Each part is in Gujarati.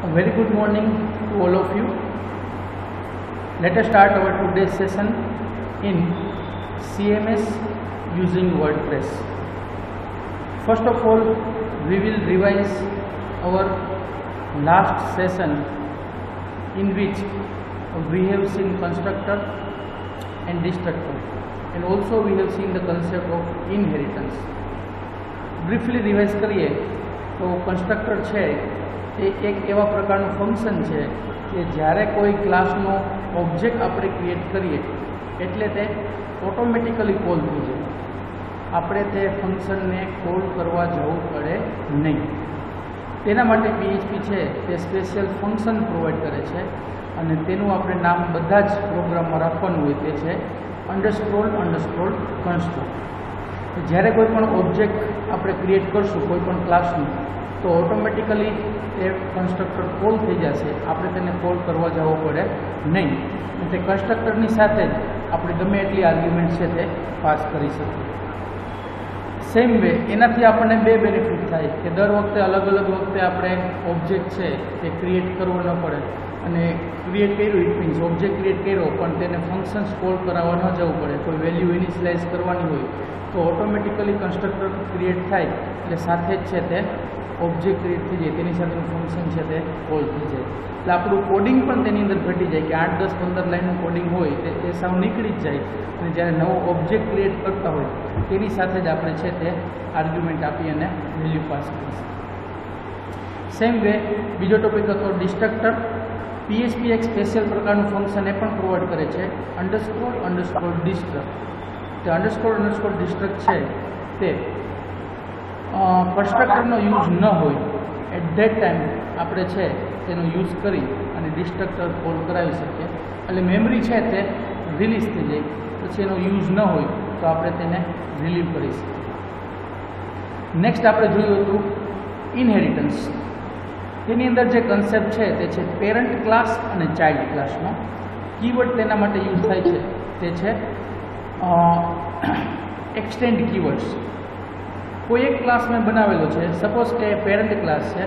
A very good morning to all of you. Let us start our today's session in CMS using WordPress. First of all, we will revise our last session in which we have seen constructor and destructor, and also we have seen the concept of inheritance. Briefly revise करिए तो constructor છે એ એક એવા પ્રકારનું ફંક્શન છે કે જ્યારે કોઈ ક્લાસનો ઓબ્જેક્ટ આપણે ક્રિએટ કરીએ એટલે તે ઓટોમેટિકલી કોલ થઈ જાય, આપણે તે ફંક્શનને કોલ કરવા જવું પડે નહીં. તેના માટે PHP છે તે સ્પેશિયલ ફંક્શન પ્રોવાઈડ કરે છે અને તેનું આપણે નામ બધા જ પ્રોગ્રામમાં રાખવાનું હોય, તે છે __construct. જ્યારે કોઈ પણ ઓબ્જેક્ટ આપણે ક્રિએટ કરશું કોઈ પણ ક્લાસનું તો ઓટોમેટિકલી એ કન્સ્ટ્રક્ટર કોલ થઈ જશે, આપણે તેને કોલ કરવા જવું પડે નહીં. તે કન્સ્ટ્રક્ટરની સાથે જ આપણે ગમે એટલી આર્ગ્યુમેન્ટ છે તે પાસ કરી શકીએ. સેમ વે એનાથી આપણને બે બેનિફિટ થાય કે દર વખતે અલગ અલગ વખતે આપણે ઓબ્જેક્ટ છે તે ક્રિએટ કરવો ન પડે, અને ક્રિએટ કર્યું ઇટ મીન્સ ઓબ્જેક્ટ ક્રિએટ કર્યો પણ તેને ફંક્શન્સ કોલ કરાવવા ન જવું પડે. કોઈ વેલ્યુ ઇનિશિયલાઇઝ કરવાની હોય તો ઓટોમેટિકલી કન્સ્ટ્રક્ટર ક્રિએટ થાય એટલે સાથે જ છે તે ઓબ્જેક્ટ ક્રિએટ થઈ જાય, તેની સાથેનું ફંક્શન છે તે કોલ થઈ જાય. એટલે આપણું કોડિંગ પણ તેની અંદર ઘટી જાય કે 8, 10, 15 લાઇનનું કોડિંગ હોય તે સાવ નીકળી જ જાય, અને જ્યારે નવો ઓબ્જેક્ટ ક્રિએટ કરતા હોય તેની સાથે જ આપણે છે તે આર્ગ્યુમેન્ટ આપી અને વેલ્યુ પાસ કરીશું. સેમ વે બીજો ટોપિક હતો ડિસ્ટ્રક્ટર. PHP એક સ્પેશિયલ પ્રકારનું ફંક્શન એ પણ પ્રોવાઈડ કરે છે __distruct. તે __distruct છે તે કન્સ્ટ્રક્ટરનો યુઝ ન હોય એટ ધેટ ટાઈમ આપણે છે તેનો યુઝ કરી અને ડિસ્ટ્રક્ટર કોલ કરાવી શકીએ. એટલે મેમરી છે તે રિલીઝ થઈ જાય, પછી એનો યુઝ ન હોય તો આપણે તેને રિલીવ કરી શકીએ. નેક્સ્ટ આપણે જોયું હતું ઇનહેરિટન્સ. તેની અંદર જે કન્સેપ્ટ છે તે છે પેરેન્ટ ક્લાસ અને ચાઇલ્ડ ક્લાસનો. કીવર્ડ તેના માટે યુઝ થાય છે તે છે એક્સટેન્ડ કીવર્ડ્સ. કોઈ એક ક્લાસ મેં બનાવેલો છે, સપોઝ કે પેરેન્ટ ક્લાસ છે,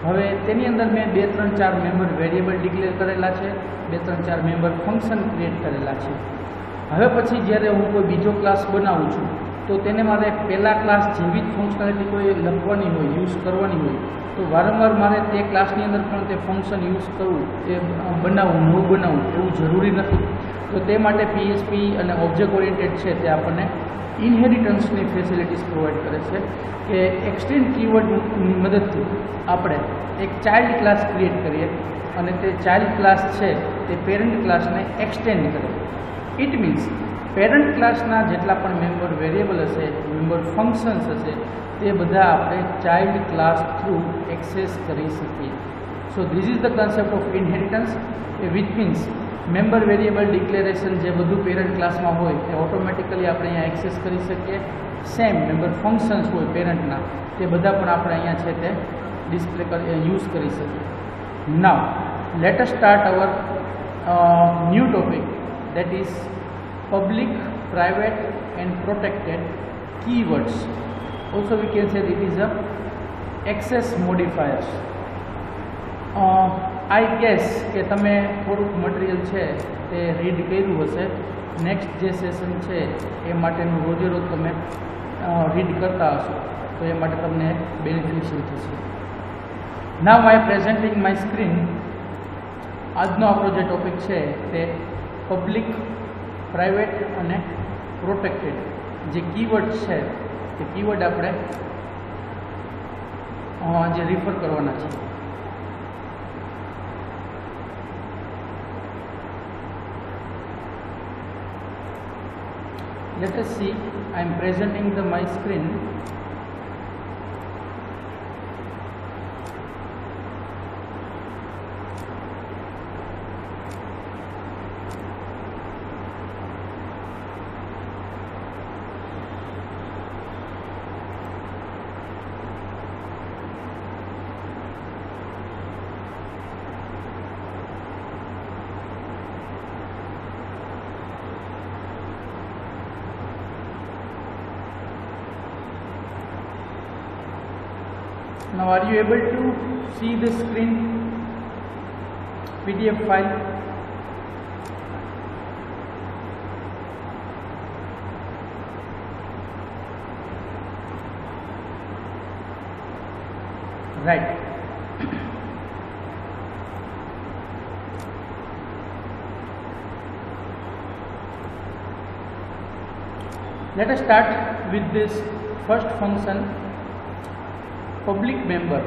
હવે તેની અંદર મેં 2, 3, 4 મેમ્બર વેરિયેબલ ડિક્લેર કરેલા છે, 2, 3, 4 મેમ્બર ફંક્શન ક્રિએટ કરેલા છે. હવે પછી જ્યારે હું કોઈ બીજો ક્લાસ બનાવું છું તો તેને મારે પહેલા ક્લાસ જેવી જ ફંક્શનાલિટી કોઈ લખવાની હોય, યુઝ કરવાની હોય, તો વારંવાર મારે તે ક્લાસની અંદર પણ તે ફંક્શન યુઝ કરવું, તે બનાવવું, નવું બનાવવું એવું જરૂરી નથી. તો તે માટે PHP અને ઓબ્જેક્ટ ઓરિએન્ટેડ છે તે આપણને ઇનહેરિટન્સની ફેસિલિટીઝ પ્રોવાઈડ કરે છે કે એક્સટેન્ડ કીવર્ડની મદદથી આપણે એક ચાઇલ્ડ ક્લાસ ક્રિએટ કરીએ અને તે ચાઇલ્ડ ક્લાસ છે તે પેરેન્ટ ક્લાસને એક્સટેન્ડ કરે. ઇટ મીન્સ પેરેન્ટ ક્લાસના જેટલા પણ મેમ્બર વેરિયેબલ હશે, મેમ્બર ફંક્શન્સ હશે, તે બધા આપણે ચાઇલ્ડ ક્લાસ થ્રુ એક્સેસ કરી શકીએ. So this is the concept of inheritance, which means member variable declaration જે બધું પેરેન્ટ ક્લાસમાં હોય તે ઓટોમેટિકલી આપણે અહીંયા એક્સેસ કરી શકીએ. સેમ મેમ્બર ફંક્શન્સ હોય પેરેન્ટના તે બધા પણ આપણે અહીંયા છે તે ડિસ્પ્લે યુઝ કરી શકીએ. Now let us start our new topic, that is public, private and protected keywords. Also we can say it is a access modifiers. I guess કે તમે થોડુંક મટીરિયલ છે તે રીડ કર્યું હશે. નેક્સ્ટ જે સેશન છે એ માટેનું રોજે રોજ તમે રીડ કરતા હશો તો એ માટે તમને બેનિફિશિયલ થશે. નાઉ આઈ પ્રેઝન્ટિંગ માય સ્ક્રીન. આજનો આપણો જે ટોપિક છે તે પબ્લિક, પ્રાઇવેટ અને પ્રોટેક્ટેડ જે કીવર્ડ છે તે કીવર્ડ આપણે જે રિફર કરવાના છે. Let us see, I am presenting my screen. Now are you able to see the screen? PDF file. Right. Let us start with this first function, public member.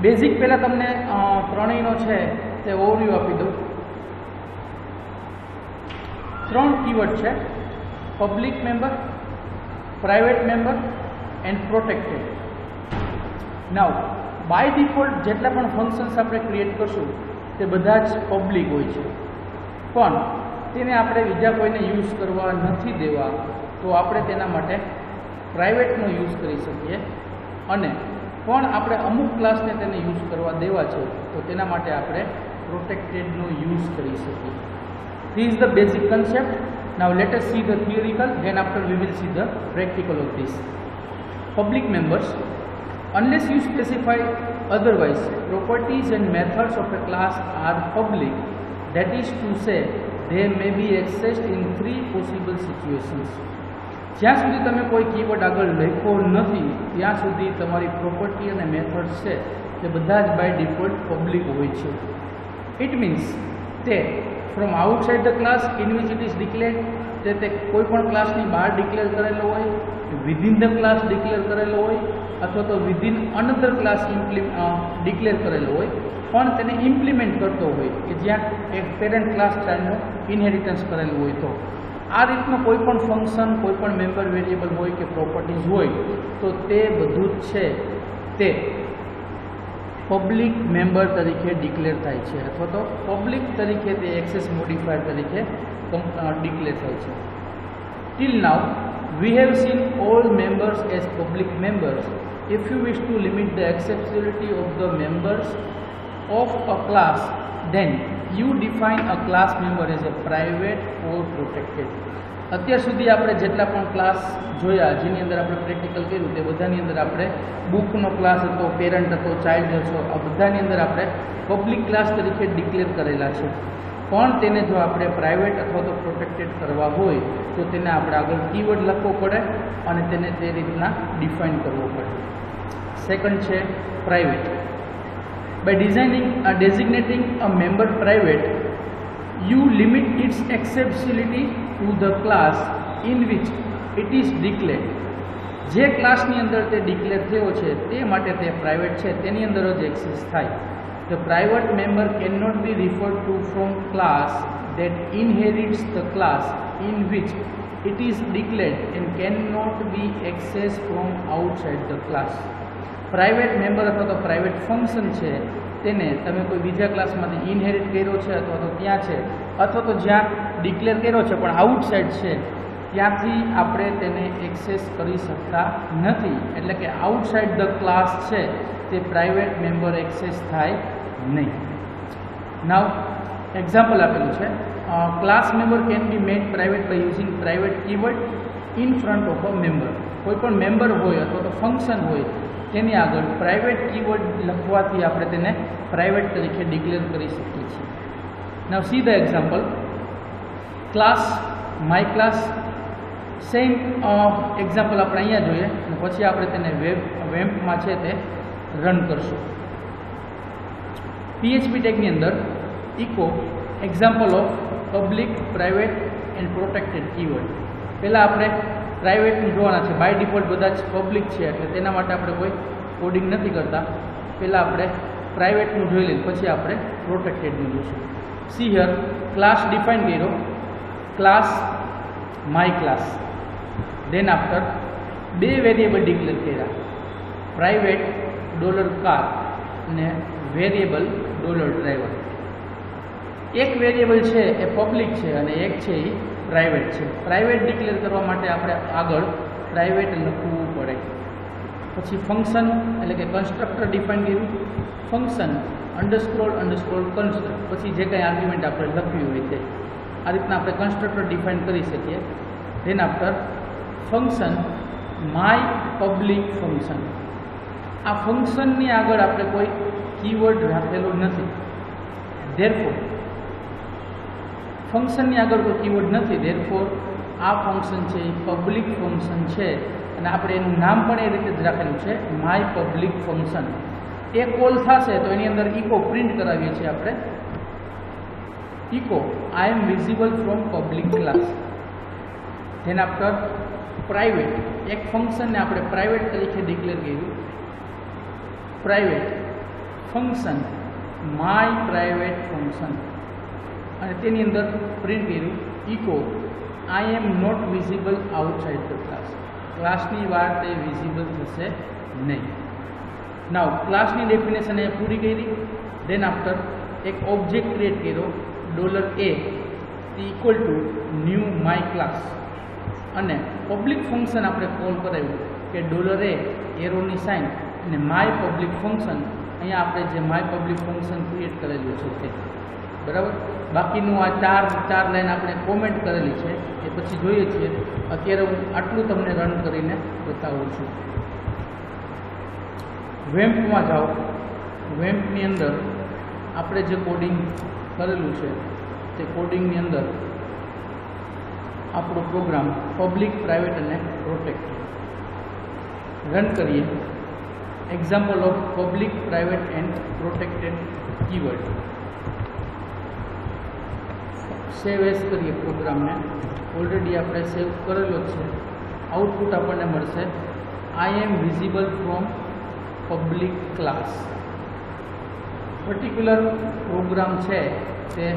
Basic પહેલાં તમને ત્રણેયનો છે તે ઓવરવ્યૂ આપી દઉં. ત્રણ કીવર્ડ છે: public member, private member and protected. Now by default જેટલા પણ ફંક્શન્સ આપણે ક્રિએટ કરશું તે બધા જ પબ્લિક હોય છે, પણ તેને આપણે બીજા કોઈને યુઝ કરવા નથી દેવા તો આપણે તેના માટે પ્રાઇવેટનો યુઝ કરી શકીએ, અને પણ આપણે અમુક ક્લાસને તેને યુઝ કરવા દેવા છે તો તેના માટે આપણે પ્રોટેક્ટેડનો યુઝ કરી શકીએ. This is the basic concept. Now let us see the theoretical, than after we will see the practical of this. Public members, unless you specify otherwise, properties and methods of a class are public. That is to say, they may be accessed in three possible situations. જ્યાં સુધી તમે કોઈ કીવર્ડ આગળ લખ્યો નથી ત્યાં સુધી તમારી પ્રોપર્ટી અને મેથડ્સ છે તે બધા જ બાય ડિફોલ્ટ પબ્લિક હોય છે. ઇટ મીન્સ તે from outside the class in which it is declared, તે કોઈ પણ ક્લાસની બહાર ડિક્લેર કરેલો હોય, વિધિન ધ ક્લાસ ડિક્લેર કરેલો હોય, અથવા તો વિધિન અનધર ક્લાસ ડિક્લેર કરેલો હોય, પણ તેને ઇમ્પ્લિમેન્ટ કરતો હોય કે જ્યાં એક પેરેન્ટ ક્લાસ ચાઇલ્ડનું ઇનહેરિટન્સ કરેલું હોય. તો આ રીતનું કોઈ પણ ફંક્શન, કોઈ પણ મેમ્બર વેરિયેબલ હોય કે પ્રોપર્ટીઝ હોય તો તે બધું જ છે તે પબ્લિક મેમ્બર તરીકે ડિક્લેર થાય છે, અથવા તો પબ્લિક તરીકે તે એક્સેસ મોડિફાયર તરીકે ડિક્લેર થાય છે. Till now we have seen all members as public members. If you wish to limit the accessibility of the members of a class, then you define a class member as a private or protected. અત્યાર સુધી આપણે જેટલા પણ ક્લાસ જોયા, જેની અંદર આપણે પ્રેક્ટિકલ કર્યું, તે બધાની અંદર આપણે બુકનો ક્લાસ હતો, પેરેન્ટ હતો, ચાઇલ્ડ હતો, આ બધાની અંદર આપણે પબ્લિક ક્લાસ તરીકે ડિક્લેર કરેલા છે. પણ તેને જો આપણે પ્રાઇવેટ અથવા તો પ્રોટેક્ટેડ કરવા હોય તો તેને આપણે આગળ કીવર્ડ લખવો પડે અને તેને તે રીતના ડિફાઇન કરવો પડે. સેકન્ડ છે private. By designating a member private, you limit its accessibility to the class in which it is declared. જે ક્લાસની અંદર તે ડિક્લેર થયો છે તે માટે તે પ્રાઇવેટ છે, તેની અંદર જ એક્સેસ થાય. The private member cannot be referred to from class that inherits the class in which it is declared and cannot be accessed from outside the class. Private member અથવા તો પ્રાઇવેટ ફંક્શન છે તેને તમે કોઈ બીજા ક્લાસમાંથી ઇનહેરિટ કર્યો છે અથવા તો ત્યાં છે, અથવા તો જ્યાં ડિક્લેર કર્યો છે પણ આઉટસાઇડ છે ત્યાંથી આપણે તેને એક્સેસ કરી શકતા નથી. એટલે કે આઉટસાઇડ ધ ક્લાસ છે તે પ્રાઇવેટ મેમ્બર એક્સેસ થાય નહીં. નાવ એક્ઝામ્પલ આપેલું છે, class member can be made private by using private keyword in front of a member. કોઈ પણ મેમ્બર હોય અથવા તો ફંક્શન હોય તેની આગળ પ્રાઇવેટ કીવર્ડ લખવાથી આપણે તેને પ્રાઇવેટ તરીકે ડિક્લેર કરી શકીએ છીએ. Now see the example. Class, my class, same example આપણે અહીંયા જોઈએ અને પછી આપણે તેને વેમ્પમાં છે તે રન કરશું. PHP ટેગની અંદર echo example of public, private and protected keyword. પહેલાં આપણે પ્રાઇવેટનું જોવાના છે. બાય ડિફોલ્ટ બધા જ પબ્લિક છે એટલે તેના માટે આપણે કોઈ કોડિંગ નથી કરતા. પહેલાં આપણે પ્રાઇવેટનું જોઈ લઈએ, પછી આપણે પ્રોટેક્ટેડનું જોઈશું. સી હિયર, ક્લાસ ડિફાઇન કર્યો, class my class. Then after બે વેરિયેબલ ડિક્લેર કર્યા, પ્રાઇવેટ $car અને વેરિયેબલ $driver. એક વેરિયેબલ છે એ પબ્લિક છે અને એક છે એ પ્રાઇવેટ છે. પ્રાઇવેટ ડિક્લેર કરવા માટે આપણે આગળ પ્રાઇવેટ લખવું પડે. પછી ફંક્શન એટલે કે કન્સ્ટ્રક્ટર ડિફાઇન કર્યું, ફંક્શન અંડરસ્કોર કન્સ્ટ્રક્ટ, પછી જે કંઈ આર્ગ્યુમેન્ટ આપણે લખ્યું હોય તે આ રીતના આપણે કન્સ્ટ્રક્ટર ડિફાઇન કરી શકીએ. Than after function my public function. આ ફંક્શનની આગળ આપણે કોઈ કીવર્ડ રાખેલો નથી, ધેરફોર ફંક્શનની આગળ કોઈ કીવર્ડ નથી, ધેરફોર આ ફંક્શન છે એ પબ્લિક ફંક્શન છે અને આપણે એનું નામ પણ એ રીતે જ રાખેલું છે, માય પબ્લિક ફંક્શન. એ કોલ થશે તો એની અંદર ઇકો પ્રિન્ટ કરાવીએ છીએ આપણે, echo I am visible from public class. Then after private, એક ફંક્શનને આપણે પ્રાઇવેટ તરીકે ડિક્લેર કર્યું, private function my private function, અને તેની અંદર પ્રિન્ટ કર્યું echo I am not visible outside the class. ક્લાસની બહાર તે વિઝિબલ થશે નહીં. નાવ ક્લાસની ડેફિનેશન એ પૂરી કરી. ધેન આફ્ટર એક ઓબ્જેક્ટ ક્રિએટ કર્યો $a equal to new my class, અને પબ્લિક ફંક્શન આપણે કોલ કરાવ્યું કે $a એરોની સાઇન અને માય પબ્લિક ફંક્શન, અહીંયા આપણે જે માય પબ્લિક ફંક્શન ક્રિએટ કરેલું છે તે બરાબર. બાકીનું આ ચાર લાઈન આપણે કોમેન્ટ કરેલી છે એ પછી જોઈએ છીએ. અત્યારે હું આટલું તમને રન કરીને બતાવું છું. વેમ્પમાં જાઓ, વેમ્પની અંદર આપણે જે કોડિંગ કરેલું છે તે કોડિંગની અંદર આપણો પ્રોગ્રામ પબ્લિક, પ્રાઇવેટ અને પ્રોટેક્ટેડ રન કરીએ. Example of public, private and protected keyword. Save S કરીએ પ્રોગ્રામને. ઓલરેડી આપણે સેવ કરેલો જ છે. આઉટપુટ આપણને મળશે I am visible from public class. Particular program છે તે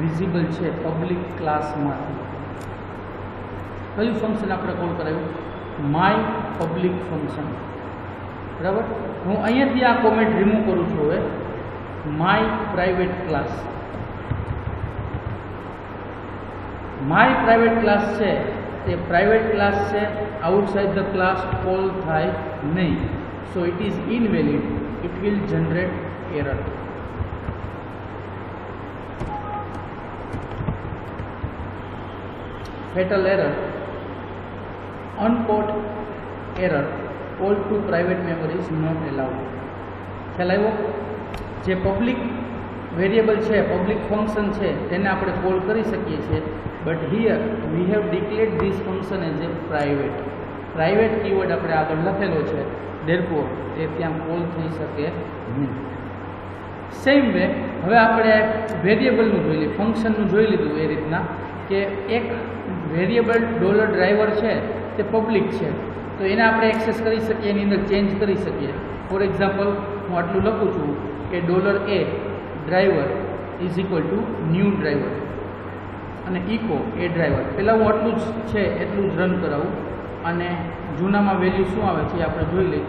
વિઝિબલ છે પબ્લિક ક્લાસમાંથી. કયું ફંક્શન આપણે કોલ કરાવ્યું? My public function. બરાબર. હું અહીંયાથી આ કોમેન્ટ રિમૂવ કરું છું. હવે my private class, my private class છે તે પ્રાઇવેટ ક્લાસ છે, આઉટસાઇડ ધ ક્લાસ કોલ થાય નહીં. So it is invalid, it will generate error. fatal error, uncaught error, call to private memory is not allowed. ખ્યાલ આવ્યો? જે પબ્લિક વેરિયેબલ છે, પબ્લિક ફંક્શન છે, તેને આપણે કોલ કરી શકીએ છીએ, but here we have declared this function as a private. Private keyword આપણે આગળ લખેલો છે, ધેરફોર તે ત્યાં કોલ થઈ શકે નહીં. સેમ વે હવે આપણે વેરિયેબલનું જોઈ લઈએ, ફંક્શનનું જોઈ લીધું એ રીતના કે એક વેરિયેબલ $ડ્રાઈવર છે તે પબ્લિક છે, તો એને આપણે એક્સેસ કરી શકીએ, એની અંદર ચેન્જ કરી શકીએ. ફોર એક્ઝામ્પલ હું આટલું લખું છું કે $a driver is equal to new driver અને ઇકો એ ડ્રાઈવર. પહેલાં હું આટલું જ છે એટલું જ રન કરાવું અને જૂનામાં વેલ્યુ શું આવે છે એ આપણે જોઈ લઈએ.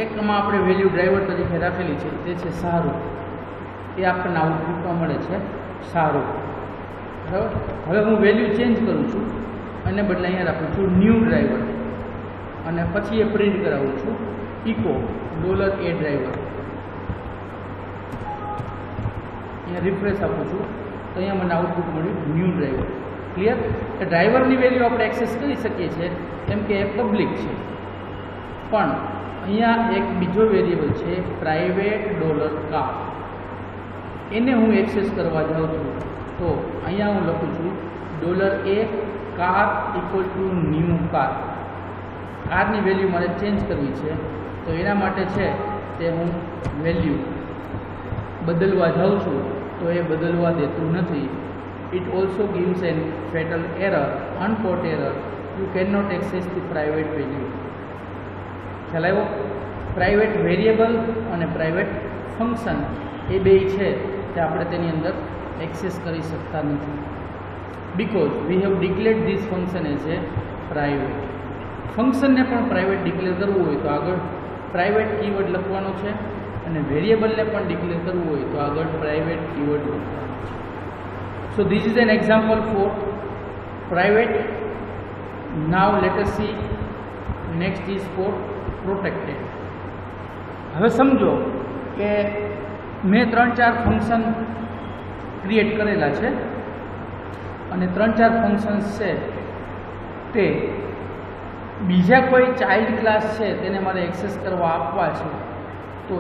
એકમાં આપણે વેલ્યુ ડ્રાઈવર તરીકે રાખેલી છે તે છે સારું, એ આપણને આઉટપુટમાં મળે છે સારું. બરાબર. હવે હું વેલ્યુ ચેન્જ કરું છું અને બદલે અહીંયા રાખું છું ન્યૂ ડ્રાઈવર અને પછી એ પ્રિન્ટ કરાવું છું ઇકો $a ડ્રાઈવર. અહીંયા રિફ્રેશ આપું છું તો અહીંયા મને આઉટપુટ મળ્યું ન્યૂ ડ્રાઈવર. ક્લિયર? એ ડ્રાઈવરની વેલ્યુ આપણે એક્સેસ કરી શકીએ છીએ કેમ કે એ પબ્લિક છે. પણ અહીંયા એક બીજો વેરિયેબલ છે પ્રાઇવેટ $car, એને હું એક્સેસ કરવા જાઉં છું તો અહીંયા હું લખું છું $a car equal to new car. કારની વેલ્યુ મારે ચેન્જ કરવી છે તો એના માટે છે તે હું વેલ્યુ બદલવા જાઉં છું તો એ બદલવા દેતું નથી. It also gives an fatal error, uncaught error, you can not access the private value. ખ્યાલ આવ્યો? પ્રાઇવેટ વેરિયેબલ અને પ્રાઇવેટ ફંક્શન એ બે છે તે આપણે તેની અંદર એક્સેસ કરી શકતા નથી, because we have declared this function as a private. ફંક્શનને પણ પ્રાઇવેટ ડિક્લેર કરવું હોય તો આગળ પ્રાઇવેટ કીવર્ડ લખવાનો છે અને વેરિયેબલને પણ ડિક્લેર કરવું હોય તો આગળ પ્રાઇવેટ કીવર્ડ લખવાનો છે. સો this is an example for private. Now late us C next is four protected. હવે સમજો કે મેં 3-4 ફંક્શન ક્રિએટ કરેલા છે અને 3-4 ફંક્શન્સ છે તે બીજા કોઈ ચાઇલ્ડ ક્લાસ છે તેને મારે એક્સેસ કરવા આપવા છે તો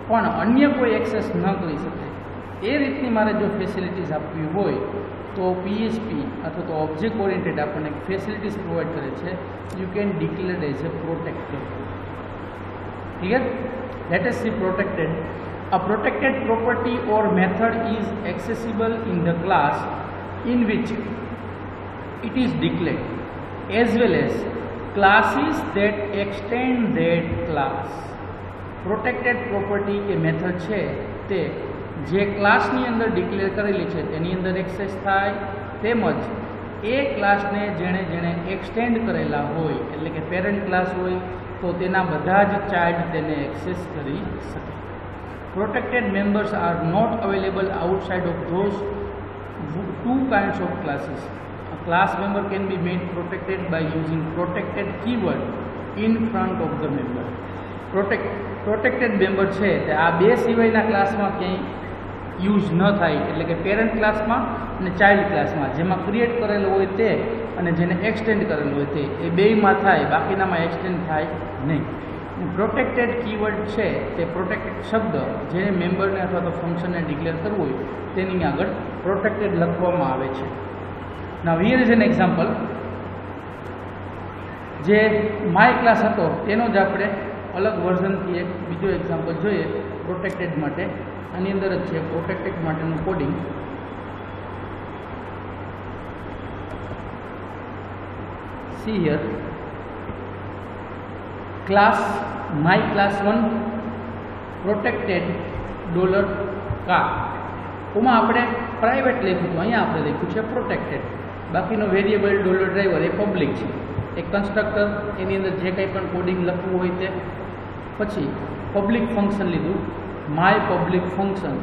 પણ અન્ય કોઈ એક્સેસ ન કરી શકે એ રીતની મારે જો ફેસિલિટીઝ આપવી હોય તો પીએચપી અથવા તો ઓબ્જેક્ટ ઓરિએન્ટેડ આપણને ફેસિલિટીઝ પ્રોવાઈડ કરે છે. You can declare as a protected. Clear? Late us C protected. A protected property or method is accessible in the class in which it is declared, as well as classes that extend that class. Protected property કે મેથડ છે તે જે ક્લાસની અંદર ડિક્લેર કરેલી છે તેની અંદર એક્સેસ થાય, તેમજ એ ક્લાસને જેણે એક્સટેન્ડ કરેલા હોય, એટલે કે પેરેન્ટ ક્લાસ હોય તો તેના બધા જ ચાઇલ્ડ તેને એક્સેસ કરી શકે. Protected members are not available outside of those two kinds of classes. A class member can be made protected by using protected keyword in front of the member. Protected member છે તે આ બે સિવાયના ક્લાસમાં ક્યાંય યુઝ ન થાય, એટલે કે પેરેન્ટ ક્લાસમાં અને ચાઇલ્ડ ક્લાસમાં, જેમાં ક્રિએટ કરેલો હોય તે અને જેને એક્સટેન્ડ કરેલું હોય તે, એ બેયમાં થાય, બાકીનામાં એક્સટેન્ડ થાય નહીં. પ્રોટેક્ટેડ કીવર્ડ છે તે પ્રોટેક્ટેડ શબ્દ જેને મેમ્બરને અથવા તો ફંક્શનને ડિક્લેર કરવું હોય તેની આગળ પ્રોટેક્ટેડ લખવામાં આવે છે. નાઉ હિયર ઇઝ એન એક્ઝામ્પલ. જે માય ક્લાસ હતો તેનો જ આપણે અલગ વર્ઝનથી એક બીજો એક્ઝામ્પલ જોઈએ પ્રોટેક્ટેડ માટે. આની અંદર જ છે પ્રોટેક્ટેડ માટેનું coding. C here class my class 1 protected $car. ઓમાં આપણે પ્રાઇવેટ લખ્યું હતું, અહીંયા આપણે લખ્યું છે પ્રોટેક્ટેડ. બાકીનો વેરિયેબલ $driver એ પબ્લિક છે. એક કન્સ્ટ્રક્ટર, એની અંદર જે કંઈ પણ કોડિંગ લખવું હોય તે. પછી પબ્લિક ફંક્શન લીધું, my public function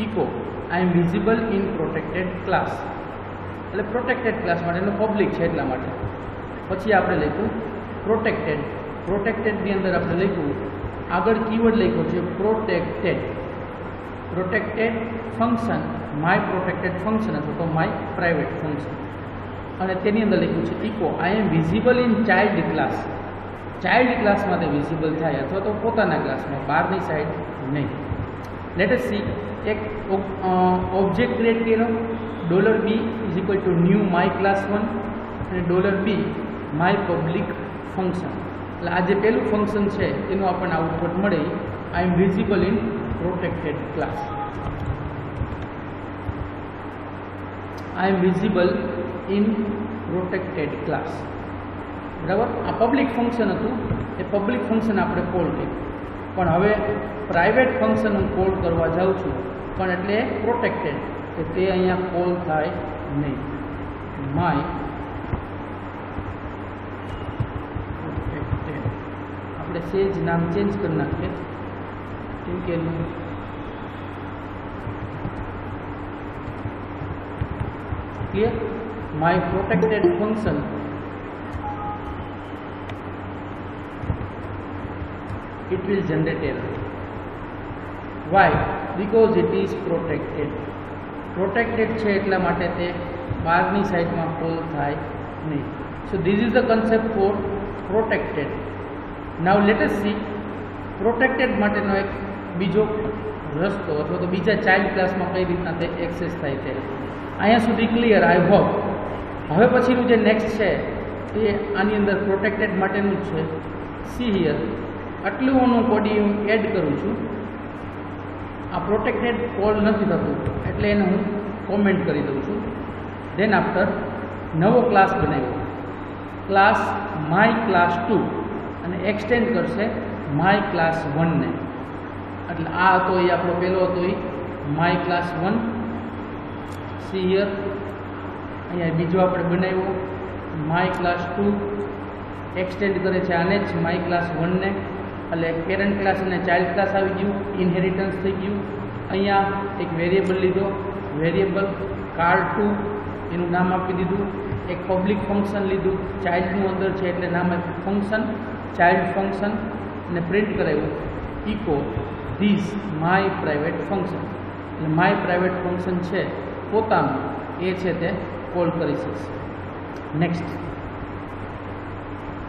echo I am visible in protected class, એટલે પ્રોટેક્ટેડ ક્લાસ માટેનું પબ્લિક છે એટલા માટે. પછી આપણે લખ્યું પ્રોટેક્ટેડ. પ્રોટેક્ટેડની અંદર આપણે લખ્યું, આગળ કીવર્ડ લખ્યો છે protected. Protected function my protected function અથવા તો માય પ્રાઇવેટ ફંક્શન, અને તેની અંદર લખ્યું છે echo I am visible in child class. Child ક્લાસમાં તે વિઝિબલ થાય અથવા તો પોતાના ક્લાસમાં, બહારની સાઈડ નહીં. લેટ અસ સી એક ઓબ્જેક્ટ ક્રિએટ કર્યો, $b = ન્યૂ માય ક્લાસ 1 અને $b માય પબ્લિક ફંક્શન. એટલે આ જે પહેલું ફંક્શન છે તેનું આપણને આઉટપુટ મળે, I am visible in protected class. I am visible in protected class. બરાબર? આ પબ્લિક ફંક્શન હતું, એ પબ્લિક ફંક્શન આપણે કોલ કર્યું. પણ હવે પ્રાઇવેટ ફંક્શન હું કોલ કરવા જાઉં છું, પણ એટલે પ્રોટેક્ટેડ, તો તે અહીંયા કોલ થાય નહીં. માય પ્રોટેક્ટેડ, આપણે સેજ નામ ચેન્જ કરી નાખીએ, કેમ કે clear. My protected function it will generate error. Why? Because it is protected. Protected છે એટલા માટે તે બહારની સાઈડમાં કોલ થાય નહીં. So this is the concept for protected. Now let us see protected માટેનો એક બીજો રસ્તો અથવા તો બીજા ચાઇલ્ડ ક્લાસમાં કઈ રીતના તે એક્સેસ થાય છે. અહીંયા સુધી ક્લિયર, આઈ હોપ. હવે પછીનું જે નેક્સ્ટ છે તે આની અંદર પ્રોટેક્ટેડ માટેનું જ છે. સી હિયર, આટલું હું કોડિંગ એડ કરું છું. આ પ્રોટેક્ટેડ કોલ નથી થતું એટલે એને હું કોમેન્ટ કરી દઉં છું. દેન આફ્ટર નવો ક્લાસ બનાવ્યો, ક્લાસ માય ક્લાસ 2, અને એક્સટેન્ડ કરશે માય ક્લાસ 1 ને. એટલે આ હતો એ આપણો પહેલો હતો એ માય ક્લાસ 1. સી હિયર, અહીંયા બીજો આપણે બનાવ્યો માય ક્લાસ 2, એક્સટેન્ડ કરે છે આને જ માય ક્લાસ 1 ને. એટલે પેરેન્ટ ક્લાસ અને ચાઇલ્ડ ક્લાસ આવી ગયું, ઇનહેરિટન્સ થઈ ગયું. અહીંયા એક વેરિયેબલ લીધો, વેરિયેબલ car2 એનું નામ આપી દીધું. એક પબ્લિક ફંક્શન લીધું, ચાઇલ્ડનું અંદર છે એટલે નામ ફંક્શન, ચાઇલ્ડ ફંક્શન, અને પ્રિન્ટ કરાવ્યું echo this my private function. એટલે માય પ્રાઇવેટ ફંક્શન છે પોતાનું, એ છે તે કોલ કરી શકશે. નેક્સ્ટ,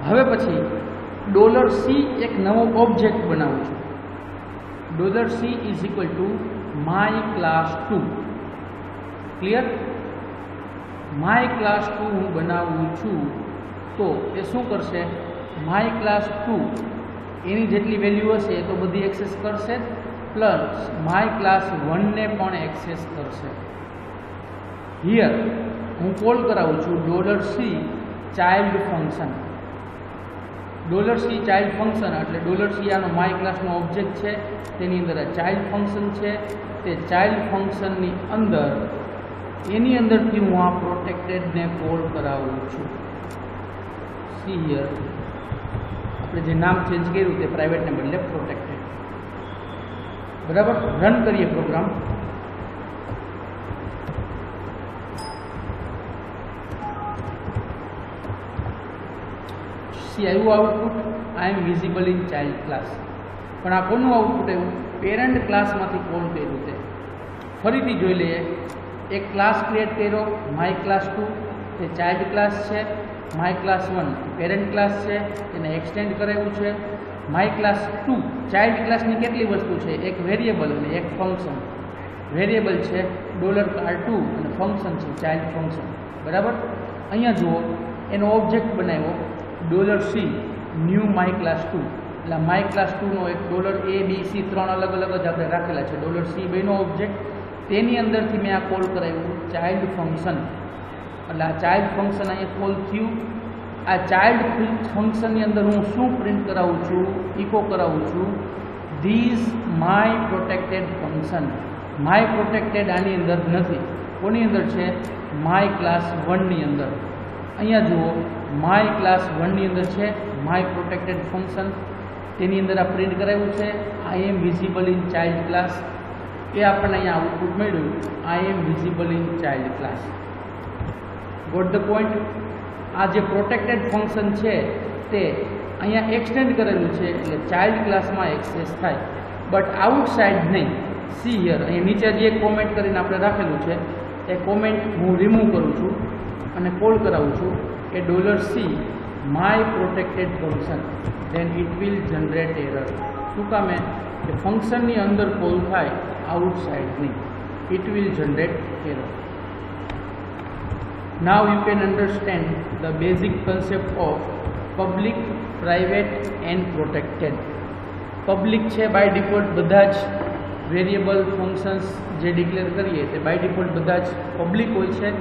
હવે પછી $C એક નવો ઓબ્જેક્ટ બનાવું છું. $C is equal to my class 2. Clear? My class 2 હું બનાવું છું તો એ શું કરશે? માય ક્લાસ 2 એની જેટલી વેલ્યુ હશે એ તો બધી એક્સેસ કરશે, પ્લસ માય ક્લાસ 1 ને પણ એક્સેસ કરશે. હિયર હું કોલ કરાવું છું $C child function. $C child function એટલે $C આનો માય ક્લાસનો ઓબ્જેક્ટ છે, તેની અંદર આ ચાઇલ્ડ ફંક્શન છે. તે ચાઇલ્ડ ફંક્શનની અંદર એની અંદરથી હું આ પ્રોટેક્ટેડને કોલ કરાવું છું. સી હિયર આપણે જે નામ ચેન્જ કર્યું તે પ્રાઇવેટને બદલે પ્રોટેક્ટેડ. બરાબર, રન કરીએ પ્રોગ્રામ. સી આવ્યું output, I am visible in child class. પણ આ કોનું આઉટપુટ આવ્યું? પેરેન્ટ ક્લાસમાંથી કોલ કર્યું તે. ફરીથી જોઈ લઈએ. એક ક્લાસ ક્રિએટ કર્યો માય ક્લાસ 2, તે ચાઇલ્ડ ક્લાસ છે. માય ક્લાસ 1 પેરેન્ટ ક્લાસ છે, તેને એક્સટેન્ડ કરાવ્યું છે. માય ક્લાસ 2 ચાઇલ્ડ ક્લાસની કેટલી વસ્તુ છે? એક વેરિયેબલ અને એક ફંક્શન. વેરિયેબલ છે $2 અને ફંક્શન છે ચાઇલ્ડ ફંક્શન. બરાબર, અહીંયા જુઓ એનો ઓબ્જેક્ટ બનાવ્યો $C ન્યૂ માય ક્લાસ 2. એટલે માય ક્લાસ 2નો એક $A, B, C 3 અલગ અલગ જ આપણે રાખેલા છે. $C બેનો ઓબ્જેક્ટ, તેની અંદરથી મેં આ કોલ કરાવ્યું ચાઇલ્ડ ફંક્શન. એટલે આ ચાઇલ્ડ ફંક્શન અહીંયા કોલ થયું. આ ચાઇલ્ડ ફંક્શનની અંદર હું શું પ્રિન્ટ કરાવું છું? ઇકો કરાવું છું this my protected function. My protected આની અંદર નથી. કોની અંદર છે? માય ક્લાસ 1ની અંદર. અહીંયા જુઓ માય ક્લાસ 1ની અંદર છે માય પ્રોટેક્ટેડ ફંક્શન. તેની અંદર આ પ્રિન્ટ કરાવ્યું છે I am visible in child class. એ આપણને અહીંયા આઉટપુટ મળ્યું I am visible in child class. Got the point? આ જે પ્રોટેક્ટેડ ફંક્શન છે તે અહીંયા એક્સટેન્ડ કરેલું છે એટલે ચાઇલ્ડ ક્લાસમાં એક્સેસ થાય, બટ આઉટસાઇડ નહીં. સી હિયર અહીંયા નીચે જે એક કોમેન્ટ કરીને આપણે રાખેલું છે એ કોમેન્ટ હું રિમૂવ કરું છું અને કોલ કરાવું છું કે $C my protected function, then it will generate error. શું કામે? કે ફંક્શનની અંદર કોલ થાય, આઉટસાઇડ નહીં. It will generate error. Now you can understand the basic concept of public, private and protected. Public છે બાય ડિફોલ્ટ બધા જ વેરિયેબલ ફંક્શન્સ જે ડિક્લેર કરીએ તે બાય ડિફોલ્ટ બધા જ પબ્લિક હોય છે.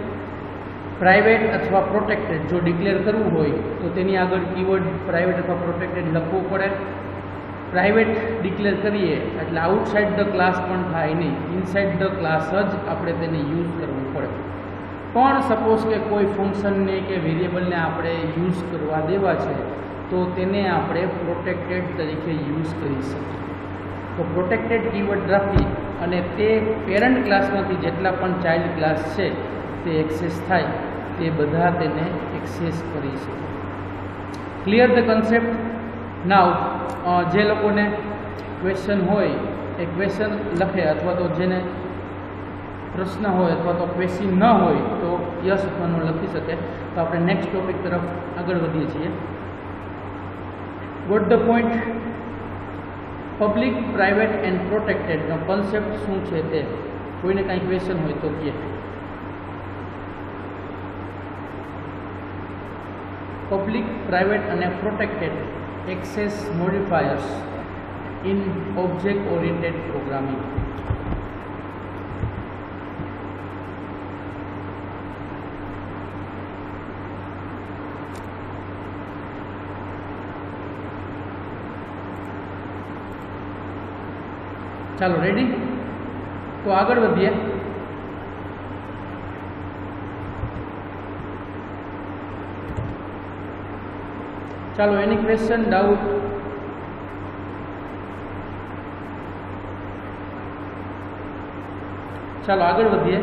પ્રાઇવેટ અથવા પ્રોટેક્ટેડ જો ડિક્લેર કરવું હોય તો તેની આગળ કીવર્ડ પ્રાઇવેટ અથવા પ્રોટેક્ટેડ લખવું પડે. પ્રાઇવેટ ડિક્લેર કરીએ એટલે આઉટસાઇડ ધ ક્લાસ પણ થાય નહીં, ઇનસાઇડ ધ ક્લાસ જ આપણે તેને યુઝ કરવું પડે. પણ સપોઝ કે કોઈ ફંક્શનને કે વેરિયેબલને આપણે યુઝ કરવા દેવા છે તો તેને આપણે પ્રોટેક્ટેડ તરીકે યુઝ કરી શકીએ. તો પ્રોટેક્ટેડ કીવર્ડ રાખી અને તે પેરેન્ટ ક્લાસમાંથી જેટલા પણ ચાઇલ્ડ ક્લાસ છે તે એક્સેસ થાય તે બધા તેને એક્સેસ કરી શકે. Clear the concept? નાવ જે લોકોને ક્વેશ્ચન હોય એ ક્વેશ્ચન લખે, અથવા તો જેને પ્રશ્ન હોય અથવા તો ક્વેશ્ચન ન હોય તો યસ અથવા નો લખી શકે. તો આપણે નેક્સ્ટ ટોપિક તરફ આગળ વધીએ છીએ. Got the point? Public, private and પ્રોટેક્ટેડનો કન્સેપ્ટ શું છે તે કોઈને કાંઈ ક્વેશ્ચન હોય તો કહે. પબ્લિક, પ્રાઇવેટ અને protected access modifiers in object oriented programming. ચાલો રેડી? તો આગળ વધીએ. ચાલો એની ક્વેશ્ચન, ડાઉટ? ચાલો આગળ વધીએ.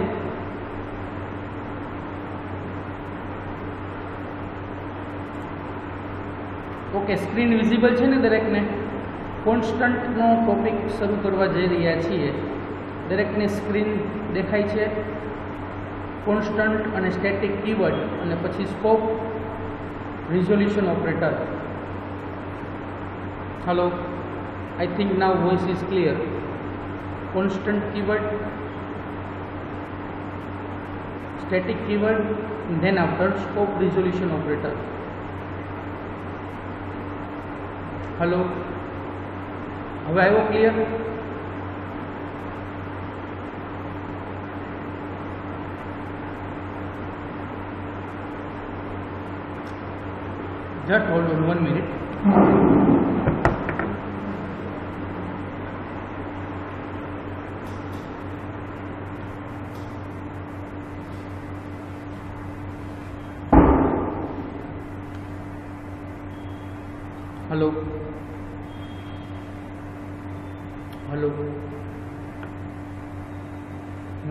ઓકે, સ્ક્રીન વિઝિબલ છે ને દરેકને? કોન્સ્ટન્ટનો ટોપિક શરૂ કરવા જઈ રહ્યા છીએ. દરેકની સ્ક્રીન દેખાય છે? કોન્સ્ટન્ટ અને સ્ટેટિક કીવર્ડ અને પછી scope, resolution operator. Hello, I think now voice is clear. Constant keyword, static keyword, then after scope resolution operator. Hello, હવે આવ્યો clear? Just hold on 1 minute. Hello. Hello.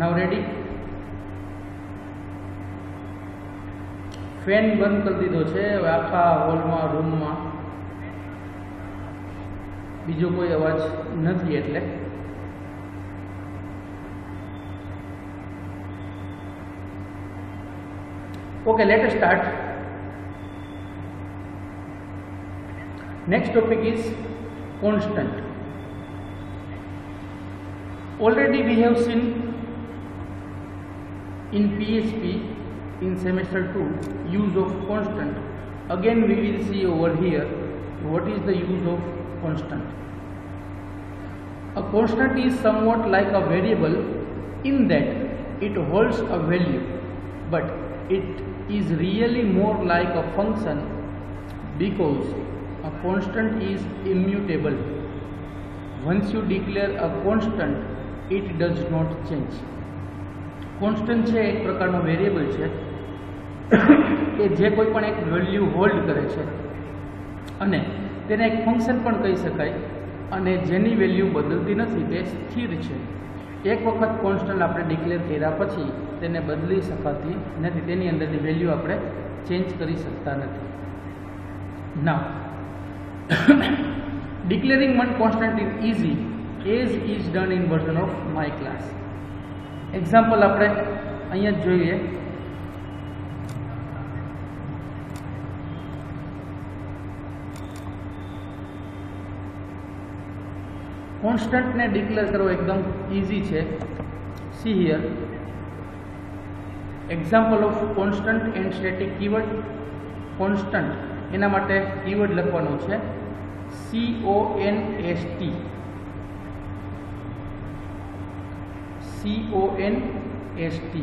Now ready? Fan બંધ કરી દીધો છે. હવે આખા હોલમાં રૂમમાં બીજો કોઈ અવાજ નથી એટલે okay, let us start. Next topic is constant. Already we have seen in PHP in semester 2 use of constant. Again we will see over here what is the use of constant. A constant is somewhat like a variable in that it holds a value, but it is really more like a function because a constant is immutable. Once you declare a constant, it does not change. Constant છે એક પ્રકારનો વેરિયેબલ છે કે જે કોઈ પણ એક વેલ્યુ હોલ્ડ કરે છે અને તેને એક ફંક્શન પણ કહી શકાય અને જેની વેલ્યુ બદલતી નથી, તે સ્થિર છે. એક વખત કોન્સ્ટન્ટ આપણે ડિક્લેર કર્યા પછી તેને બદલી શકાતી નથી, તેની અંદરની વેલ્યુ આપણે ચેન્જ કરી શકતા નથી. નાઉ declaring one constant is easy as is done in version of my class. Example આપણે અહીંયા જોઈએ. કોન્સ્ટન્ટ ને ડિક્લેર કરવો એકદમ ઈઝી છે. C here example of constant and static keyword. Constant એના માટે કીવર્ડ લખવાનો છે CONST.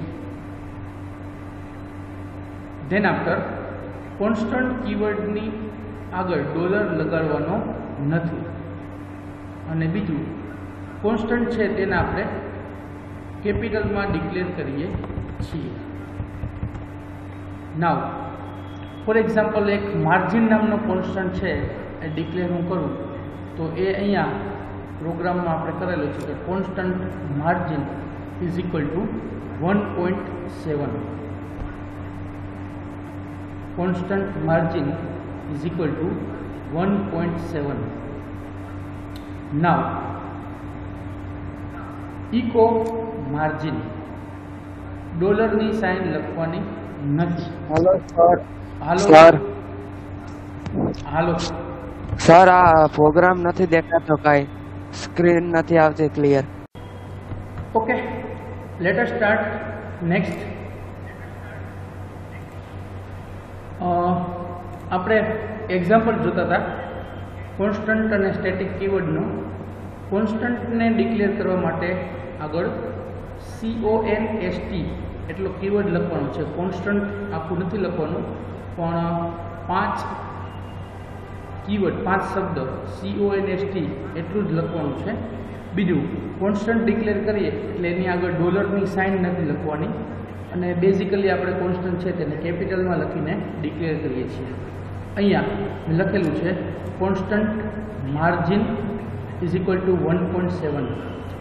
ધેન આફ્ટર કોન્સ્ટન્ટ કીવર્ડની આગળ ડોલર લગાડવાનો નથી. અને બીજું કોન્સ્ટન્ટ છે તેને આપણે કેપિટલમાં ડિક્લેર કરીએ છીએ. નાવ ફોર એક્ઝામ્પલ એક માર્જિન નામનો કોન્સ્ટન્ટ છે એ ડિક્લેર હું કરું તો એ અહીંયા પ્રોગ્રામમાં આપણે કરેલું છે કે constant margin is equal to 1.7. Constant margin is equal to 1.7. Now echo margin, ડોલરની સાઇન લખવાની નથી. Hello sir. Hello sir hello sir आ प्रोग्राम નથી દેખાતો, કાઈ સ્ક્રીન નથી આવતી clear. Okay, let us start. Next આપણે એક્ઝામ્પલ જોતા હતા કોન્સ્ટન્ટ અને સ્ટેટિક કીવર્ડનો. કોન્સ્ટન્ટને ડિક્લેર કરવા માટે આગળ CONST એટલો કીવર્ડ લખવાનો છે. કોન્સ્ટન્ટ આખું નથી લખવાનું, પણ 5 કીવર્ડ, 5 શબ્દ CONST એટલું જ લખવાનું છે. બીજું, કોન્સ્ટન્ટ ડિક્લેર કરીએ એટલે એની આગળ ડોલરની સાઇન નથી લખવાની અને બેઝિકલી આપણે કોન્સ્ટન્ટ છે તેને કેપિટલમાં લખીને ડિક્લેર કરીએ છીએ. અહીંયા લખેલું છે constant margin is equal to 1.7.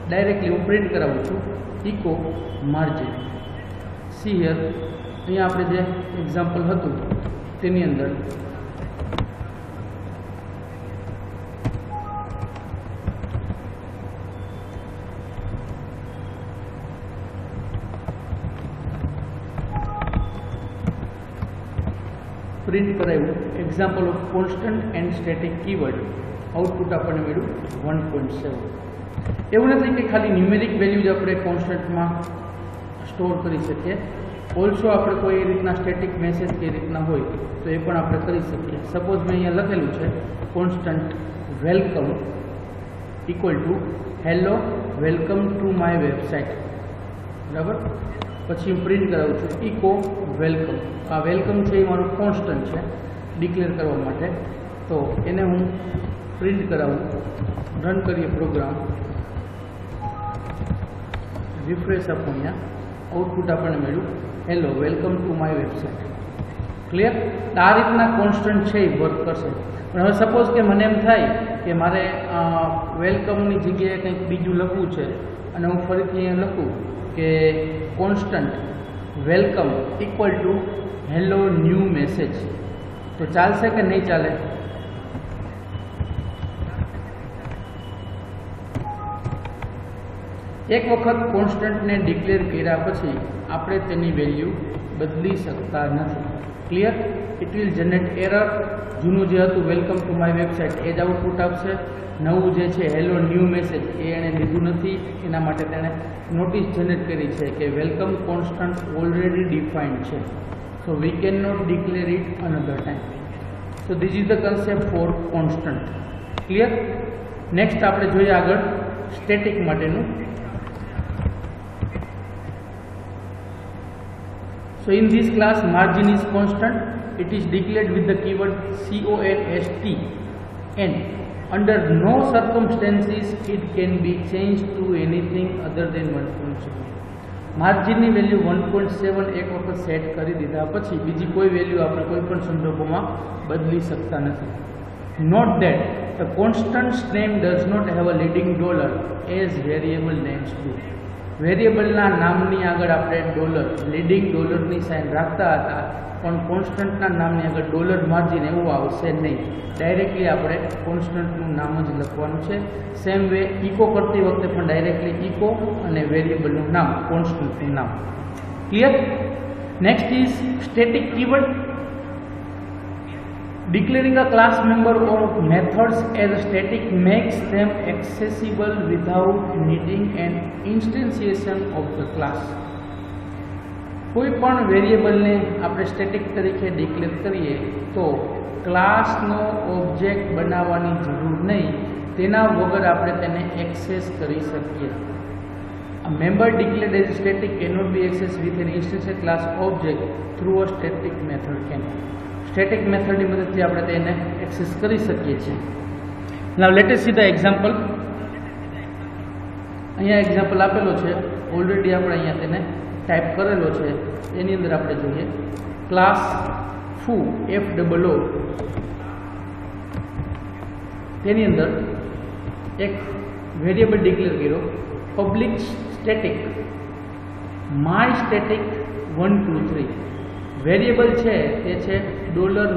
Directly હું પ્રિન્ટ કરાવું છું ઇકો માર્જિન. સી હિયર અહીંયા આપણે જે એક્ઝામ્પલ હતું તેની અંદર પ્રિન્ટ કરાવ્યું example of constant and static keyword. Output આપણને મળ્યું 1.7. એવું નથી કે ખાલી ન્યુમેરિક વેલ્યુ જ આપણે કોન્સ્ટન્ટમાં સ્ટોર કરી શકીએ, ઓલ્સો આપણે કોઈ એ રીતના સ્ટેટિક મેસેજ કે રીતના હોય તો એ પણ આપણે કરી શકીએ. સપોઝ મેં અહીંયા લખેલું છે constant welcome equal to hello welcome to my website, બરાબર. પછી હું પ્રિન્ટ કરાવું છું ઇકો વેલકમ. આ વેલકમ છે એ મારું કોન્સ્ટન્ટ છે ડિક્લેર કરવા માટે, તો એને હું પ્રિન્ટ કરાવું. રન કરીએ પ્રોગ્રામ, રિફ્રેશ આપો, અહીંયા આઉટપુટ આપણને મળ્યું hello welcome to my website. Clear? આ રીતના કોન્સ્ટન્ટ છે એ વર્ક કરશે. પણ હવે સપોઝ કે મને એમ થાય કે મારે વેલકમની જગ્યાએ કંઈક બીજું લખવું છે અને હું ફરીથી અહીંયા લખું કે constant welcome equal to hello new message, તો ચાલશે કે નહીં ચાલે? એક વખત કોન્સ્ટન્ટને ડિક્લેર કર્યા પછી આપણે તેની વેલ્યુ બદલી શકતા નથી. Clear? It will generate error. જૂનું જે હતું વેલકમ ટુ માય વેબસાઇટ એ જ આઉટપુટ આપશે. નવું જે છે હેલો ન્યૂ મેસેજ એ એણે લીધું નથી, એના માટે તેણે નોટિસ જનરેટ કરી છે કે વેલકમ કોન્સ્ટન્ટ ઓલરેડી ડિફાઇન્ડ છે, so we can not declare it another time. So this is the concept for constant. Clear? Next આપણે જોઈએ આગળ સ્ટેટિક માટેનું. So in this class margin is constant. It is declared with the keyword CONST and under no circumstances it can be changed to anything other than 1.7. માર્જિનની value 1.7 એક વખત સેટ કરી દીધા પછી બીજી કોઈ વેલ્યુ આપણે કોઈ પણ સંદર્ભમાં બદલી શકતા નથી. Note that the constant's name does not have a leading dollar as variable names do. વેરિયેબલના નામની આગળ આપણે ડોલર લીડિંગ ડોલરની સાઇન રાખતા હતા, પણ કોન્સ્ટન્ટના નામની આગળ ડોલર માર્જિન એવું આવશે નહીં. ડાયરેક્ટલી આપણે કોન્સ્ટન્ટનું નામ જ લખવાનું છે. સેમ વે ઇકો કરતી વખતે પણ ડાયરેક્ટલી ઇકો અને વેરિયેબલનું નામ કોન્સ્ટન્ટનું નામ. Clear? Next is static keyword. Declaring a class member or methods as static makes them accessible without needing an instantiation of the class. કોઈ પણ વેરિયેબલને આપણે સ્ટેટિક તરીકે ડિક્લેર કરીએ તો ક્લાસનો ઓબ્જેક્ટ બનાવવાની જરૂર નહીં, તેના વગર આપણે તેને એક્સેસ કરી શકીએ. A member declared as static cannot be accessed with an instantiated class object through a static method can. Static મેથડની મદદથી આપણે તેને એક્સેસ કરી શકીએ છીએ. Now let us see the example. અહીંયા એક્ઝામ્પલ આપેલો છે, ઓલરેડી આપણે અહીંયા તેને ટાઈપ કરેલો છે. એની અંદર આપણે જોઈએ ક્લાસ ફૂ FOO, તેની અંદર એક વેરિયેબલ ડિક્લેર કર્યો public static my static 1 2 3. Variable છે તે છે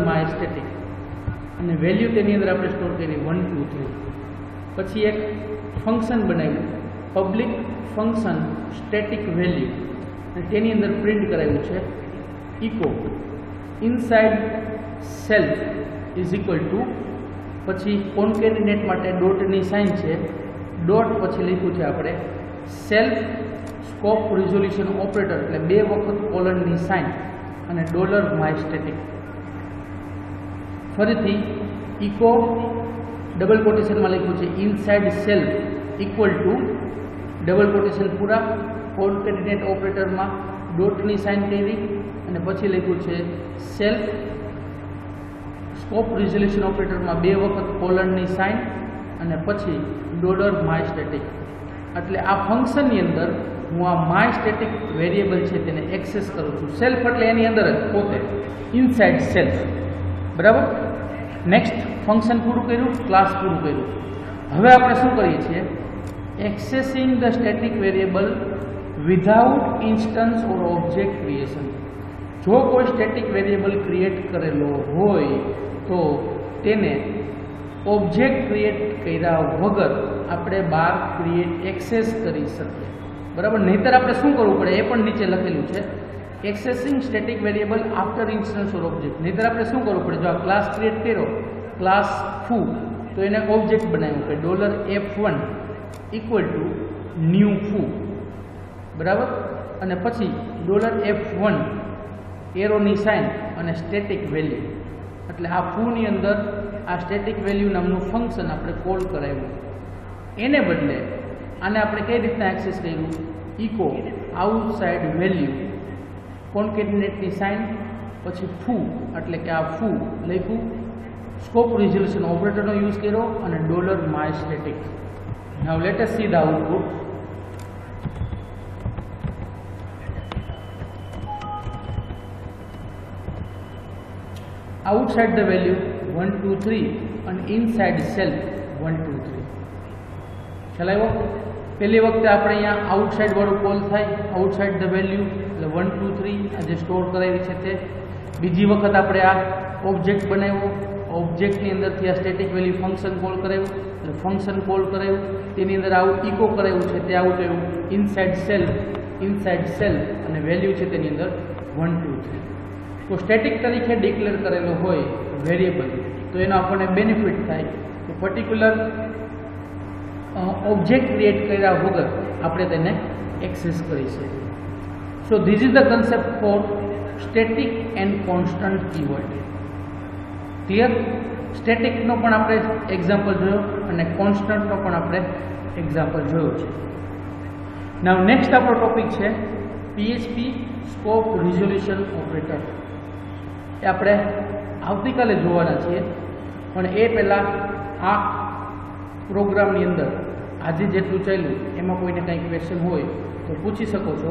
$my static અને વેલ્યુ તેની અંદર આપણે સ્ટોર કરી 1 2 3. પછી એક ફંક્શન બનાવ્યું પબ્લિક ફંક્શન સ્ટેટિક વેલ્યુ, અને તેની અંદર પ્રિન્ટ કરાવ્યું છે echo inside self is equal to, પછી કોન્કેટિનેટ માટે ડોટની સાઇન છે, ડોટ પછી લખ્યું છે આપણે સેલ્ફ સ્કોપ રિઝોલ્યુશન ઓપરેટર એટલે 2 વખત કોલનની સાઇન અને $my static. ફરીથી ઇકો ડબલ કોટેશનમાં લખ્યું છે inside self equal to double quotation પૂરા, કોન્કેટિનેટ ઓપરેટરમાં ડોટની સાઇન કરી અને પછી લખ્યું છે સેલ્ફ સ્કોપ રિઝોલ્યુશન ઓપરેટરમાં 2 વખત કોલનની સાઇન અને પછી $my static. એટલે આ ફંક્શનની અંદર હું આ માય સ્ટેટિક વેરિયેબલ છે તેને એક્સેસ કરું છું. સેલ્ફ એટલે એની અંદર જ પોતે ઇનસાઇડ સેલ્ફ, બરાબર. નેક્સ્ટ ફંક્શન પૂરું કર્યું, ક્લાસ પૂરું કર્યું. હવે આપણે શું કરીએ છીએ? એક્સેસિંગ the static variable without instance or object creation. જો કોઈ સ્ટેટિક વેરિયેબલ ક્રિએટ કરેલો હોય તો તેને ઓબ્જેક્ટ ક્રિએટ કર્યા વગર આપણે બહાર એક્સેસ કરી શકીએ, બરાબર. નહીંતર આપણે શું કરવું પડે એ પણ નીચે લખેલું છે accessing static variable after instance or object. નહીંતર આપણે શું કરવું પડે? જો આ ક્લાસ ક્રિએટ કર્યો ક્લાસ ફૂ તો એને ઓબ્જેક્ટ બનાવ્યું કે $F1 ઇક્વલ ટુ ન્યૂ ફૂ, બરાબર. અને પછી $F1 એરોની સાઇન અને સ્ટેટિક વેલ્યુ, એટલે આ ફૂની અંદર આ સ્ટેટિક વેલ્યુ નામનું ફંક્શન આપણે કોલ કરાવ્યું. એને બદલે આને આપણે કઈ રીતના એક્સેસ કર્યું, ઇકો આઉટસાઇડ વેલ્યુ કોન્કેટિનેટની સાઇન પછી ફૂ, એટલે કે આ ફૂ લખ્યું, સ્કોપ રિઝોલ્યુશન ઓપરેટરનો યુઝ કર્યો અને $myStatic. Now let us see the output. outside the value 1 2 3 and inside cell 1 2 3. ખ્યાલ આવ્યો? પહેલી વખતે આપણે અહીંયા આઉટસાઇડ વાળું કોલ થાય, આઉટસાઇડ ધ વેલ્યુ એટલે 1 2 3 આ જે સ્ટોર કરાવી છે તે. બીજી વખત આપણે આ ઓબ્જેક્ટ બનાવ્યો, ઓબ્જેક્ટની અંદરથી આ સ્ટેટિક વેલ્યુ ફંક્શન કોલ કરાવ્યું, એટલે ફંક્શન કોલ કરાવ્યું, તેની અંદર આવું ઇકો કરાવ્યું છે, તે આવું થયું ઇનસાઇડ સેલ અને વેલ્યુ છે તેની અંદર 1 2 3. તો સ્ટેટિક તરીકે ડિક્લેર કરેલો હોય વેરિયેબલ તો એનો આપણને બેનિફિટ થાય તો પર્ટિક્યુલર ઓબ્જેક્ટ ક્રિએટ કર્યા વગર આપણે તેને એક્સેસ કરી શકીએ. So this is the concept for static and constant keyword. Clear? સ્ટેટિકનો પણ આપણે એક્ઝામ્પલ જોયો અને કોન્સ્ટન્ટનો પણ આપણે એક્ઝામ્પલ જોયો છે. નાવ નેક્સ્ટ આપણો ટોપિક છે PHP સ્કોપ રિઝોલ્યુશન ઓપરેટર. એ આપણે આવતીકાલે જોવાના છીએ, પણ એ પહેલાં આ પ્રોગ્રામની અંદર આજે જેટલું ચાલ્યું એમાં કોઈને કંઈ ક્વેશ્ચન હોય તો પૂછી શકો છો.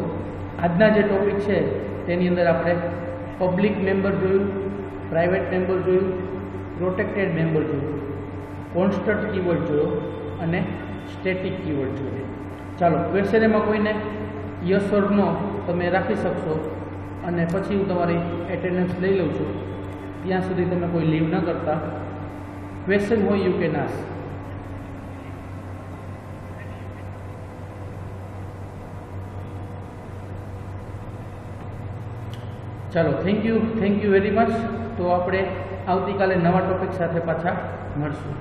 આજના જે ટોપિક છે તેની અંદર આપણે પબ્લિક મેમ્બર જોયું, પ્રાઇવેટ મેમ્બર જોયું, પ્રોટેક્ટેડ મેમ્બર જોયું, કોન્સ્ટન્ટ કીવર્ડ જોયો અને સ્ટેટિક કીવર્ડ જોયું. ચાલો, ક્વેશ્ચન એમાં કોઈને યસ ઓર નો તમે રાખી શકશો અને પછી હું તમારી એટેન્ડન્સ લઈ લઉં છું. ત્યાં સુધી તમે કોઈ લીવ ન કરતા. ક્વેશ્ચન હોય યુ કેન આસ્ક. ચાલો, થેન્ક યુ વેરી મચ. તો આપણે આવતીકાલે નવા ટોપિક સાથે પાછા મળશું.